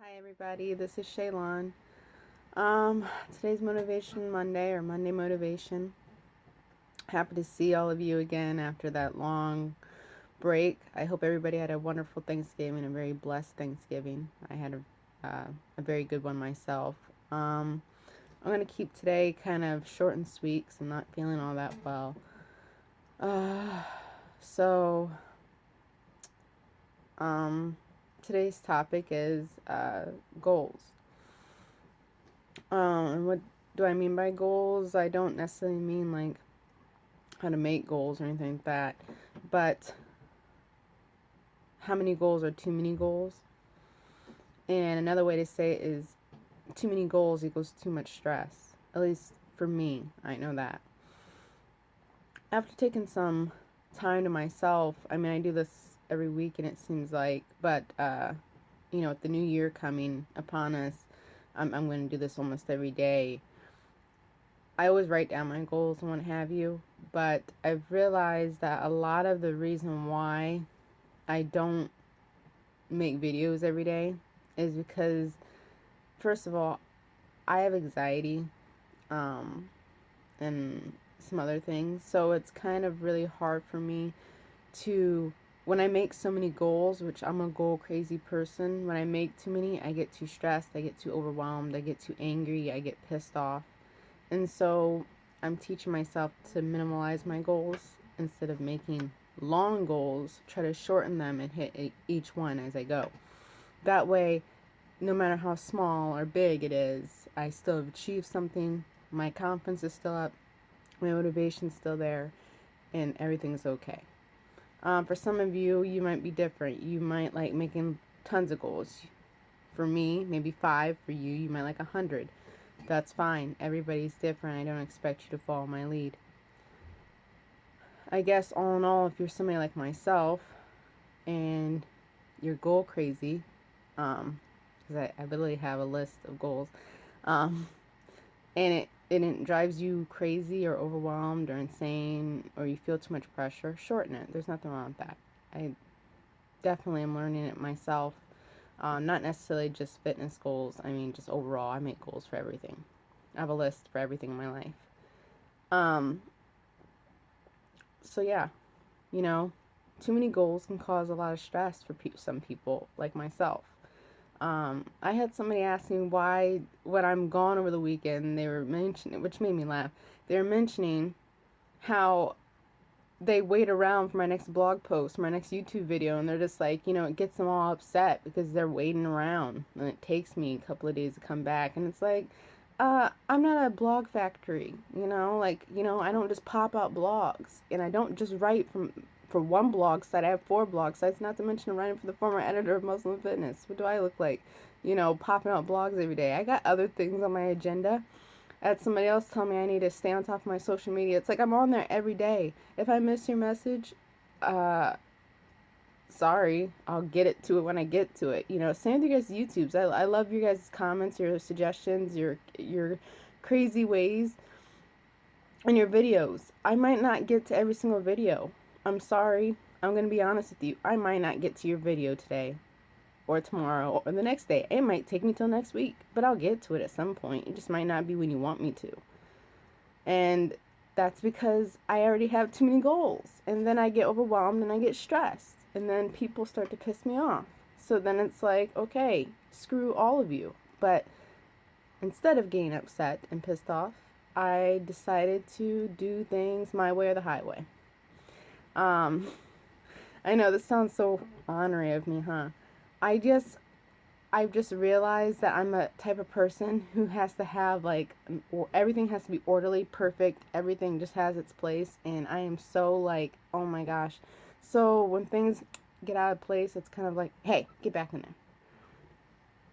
Hi everybody, this is Shaylon. Today's Motivation Monday or Monday Motivation. Happy to see all of you again after that long break. I hope everybody had a wonderful Thanksgiving, a very blessed Thanksgiving. I had a very good one myself. I'm going to keep today kind of short and sweet because I'm not feeling all that well. So, today's topic is goals. And what do I mean by goals? I don't necessarily mean like how to make goals or anything like that, but how many goals are too many goals? And another way to say it is too many goals equals too much stress. At least for me, I know that. After taking some time to myself, I mean, I do this every week and it seems like, but, with the new year coming upon us, I'm going to do this almost every day. I always write down my goals and what have you, but I've realized that a lot of the reason why I don't make videos every day is because, first of all, I have anxiety, and some other things, so it's kind of really hard for me to, when I make so many goals, which I'm a goal crazy person, when I make too many, I get too stressed, I get too overwhelmed, I get too angry, I get pissed off. And so I'm teaching myself to minimalize my goals instead of making long goals, try to shorten them and hit each one as I go. That way, no matter how small or big it is, I still have achieved something, my confidence is still up, my motivation's still there, and everything's okay. For some of you, you might be different. You might like making tons of goals. For me, maybe 5. For you, you might like 100. That's fine. Everybody's different. I don't expect you to follow my lead. I guess all in all, if you're somebody like myself and you're goal crazy, because I literally have a list of goals, and it drives you crazy or overwhelmed or insane or you feel too much pressure, shorten it. There's nothing wrong with that. I definitely am learning it myself. Not necessarily just fitness goals. I mean, just overall, I make goals for everything. I have a list for everything in my life. So yeah, too many goals can cause a lot of stress for some people, like myself. I had somebody ask me why, when I'm gone over the weekend, they were mentioning, which made me laugh, they were mentioning how they wait around for my next blog post, my next YouTube video, and they're just like, it gets them all upset because they're waiting around, and it takes me a couple of days to come back, and it's like, I'm not a blog factory, I don't just pop out blogs, and I don't just write for one blog site. I have 4 blog sites, not to mention I'm writing for the former editor of Muslim Fitness. What do I look like? Popping out blogs every day. I got other things on my agenda. I had somebody else tell me I need to stay on top of my social media. It's like I'm on there every day. If I miss your message, sorry, I'll get it to it when I get to it. Same with you guys' YouTubes. I love your guys' comments, your suggestions, your crazy ways, and your videos. I might not get to every single video. I'm sorry. I'm going to be honest with you. I might not get to your video today or tomorrow or the next day. It might take me till next week, but I'll get to it at some point. It just might not be when you want me to. And that's because I already have too many goals. And then I get overwhelmed and I get stressed. And then people start to piss me off. So then it's like, okay, screw all of you. But instead of getting upset and pissed off, I decided to do things my way or the highway. I know this sounds so ornery of me, huh? I've just realized that I'm a type of person who has to have everything has to be orderly, perfect, everything just has its place, and I am so like, oh my gosh. So when things get out of place, it's kind of like, hey, get back in there.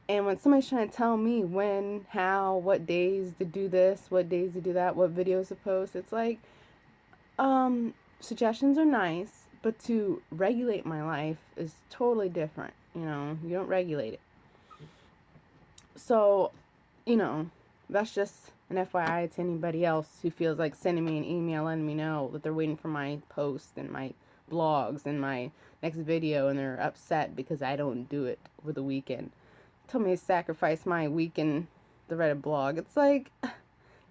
And when somebody's trying to tell me when, how, what days to do this, what days to do that, what videos to post, it's like, suggestions are nice, but to regulate my life is totally different. You don't regulate it. So, that's just an FYI to anybody else who feels like sending me an email letting me know that they're waiting for my post and my blogs and my next video and they're upset because I don't do it over the weekend. told me to sacrifice my weekend to write a blog. It's like,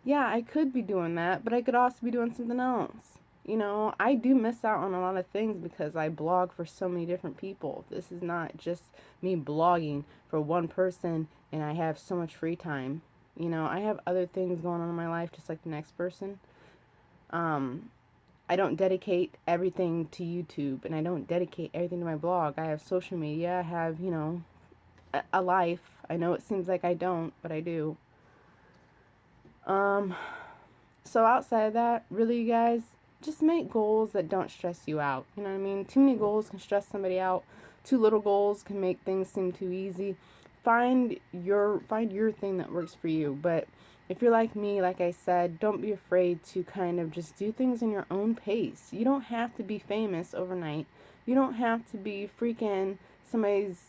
yeah, I could be doing that, but I could also be doing something else. You know, I do miss out on a lot of things because I blog for so many different people. This is not just me blogging for one person and I have so much free time. You know, I have other things going on in my life just like the next person. Um, I don't dedicate everything to YouTube and I don't dedicate everything to my blog. I have social media, I have, you know, a life. I know it seems like I don't, but I do. Um, so outside of that, really, you guys, just make goals that don't stress you out. You know what I mean? Too many goals can stress somebody out. Too little goals can make things seem too easy. Find your thing that works for you. But if you're like me, like I said, don't be afraid to kind of just do things in your own pace. You don't have to be famous overnight. You don't have to be freaking somebody's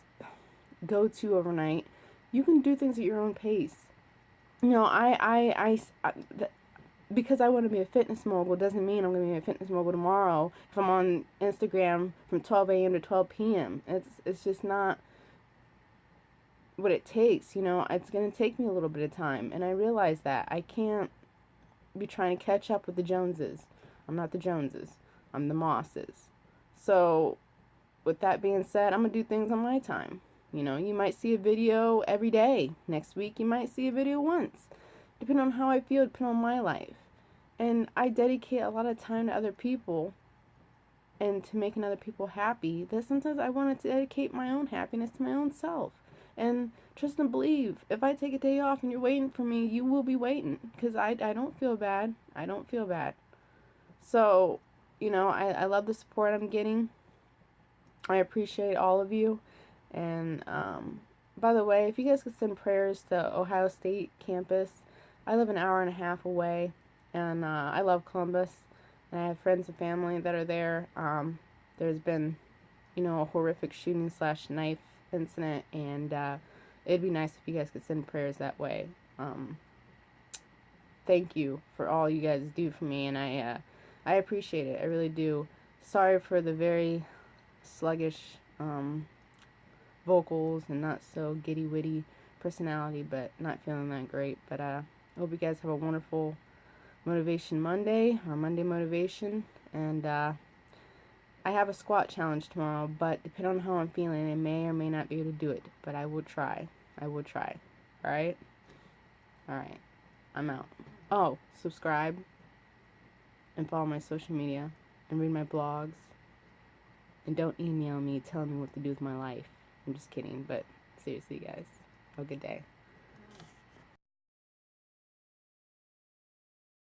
go-to overnight. You can do things at your own pace. You know, because I want to be a fitness mogul doesn't mean I'm going to be a fitness mogul tomorrow if I'm on Instagram from 12 a.m. to 12 p.m. It's just not what it takes, you know. It's going to take me a little bit of time, and I realize that I can't be trying to catch up with the Joneses. I'm not the Joneses. I'm the Mosses. So, with that being said, I'm going to do things on my time. You know, you might see a video every day. Next week, you might see a video once. Depending on how I feel, depending on my life. And I dedicate a lot of time to other people and to making other people happy, that sometimes I want to dedicate my own happiness to my own self. And trust and believe, if I take a day off and you're waiting for me, you will be waiting. Because I don't feel bad. I don't feel bad. So, you know, I love the support I'm getting. I appreciate all of you. And, by the way, if you guys could send prayers to Ohio State campus, I live an hour and a half away. And I love Columbus. And I have friends and family that are there. There's been, you know, a horrific shooting slash knife incident, and it'd be nice if you guys could send prayers that way. Thank you for all you guys do for me, and I appreciate it. I really do. Sorry for the very sluggish vocals and not so giddy witty personality, but not feeling that great. But I hope you guys have a wonderful Motivation Monday, or Monday Motivation, and I have a squat challenge tomorrow, but depending on how I'm feeling, I may or may not be able to do it, but I will try. I will try. Alright? Alright. I'm out. Oh, subscribe and follow my social media and read my blogs, and don't email me telling me what to do with my life. I'm just kidding, but seriously, guys, have a good day.